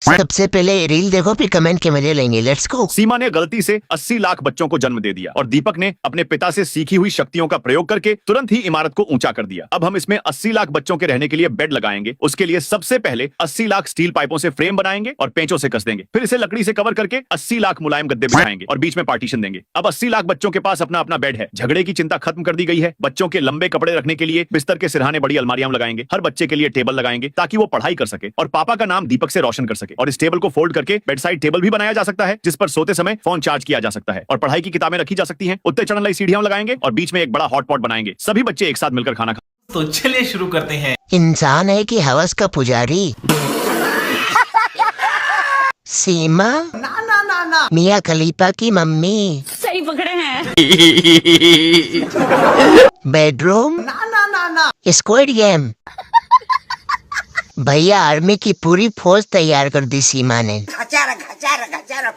सबसे पहले रील देखो फिर कमेंट के मजे लेंगे। Let's go. सीमा ने गलती से 80 लाख बच्चों को जन्म दे दिया और दीपक ने अपने पिता से सीखी हुई शक्तियों का प्रयोग करके तुरंत ही इमारत को ऊंचा कर दिया। अब हम इसमें 80 लाख बच्चों के रहने के लिए बेड लगाएंगे। उसके लिए सबसे पहले 80 लाख स्टील पाइपों से फ्रेम बनाएंगे और पेंचों से कस देंगे। फिर इसे लकड़ी से कवर करके 80 लाख मुलायम गद्दे बिछाएंगे और बीच में पार्टीशन देंगे। अब 80 लाख बच्चों के पास अपना अपना बेड है। झगड़े की चिंता खत्म कर दी गई है। बच्चों के लंबे कपड़े रखने के लिए बिस्तर के सिरहाने बड़ी अलमारियां लगाएंगे। हर बच्चे के लिए टेबल लगाएंगे ताकि वो पढ़ाई कर सके और पापा का नाम दीपक से रोशन कर सके। और इस टेबल को फोल्ड करके बेड साइड टेबल भी बनाया जा सकता है जिस पर सोते समय फोन चार्ज किया जा सकता है और पढ़ाई की किताबें रखी जा सकती हैं। उत्ते चढ़ने वाली सीढ़ियां लगाएंगे और बीच में एक बड़ा हॉट पॉट बनाएंगे। सभी बच्चे एक साथ मिलकर खाना खा। तो चलिए शुरू करते हैं। इंसान है कि हवस का पुजारी? सीमा ना ना ना ना मियाँ खलीफा की मम्मी। सही पकड़े हैं। बेडरूम ना ना ना ना स्क्वाड गेम। भैया आर्मी की पूरी फौज तैयार कर दी सीमा ने। घचारा घचारा घचारा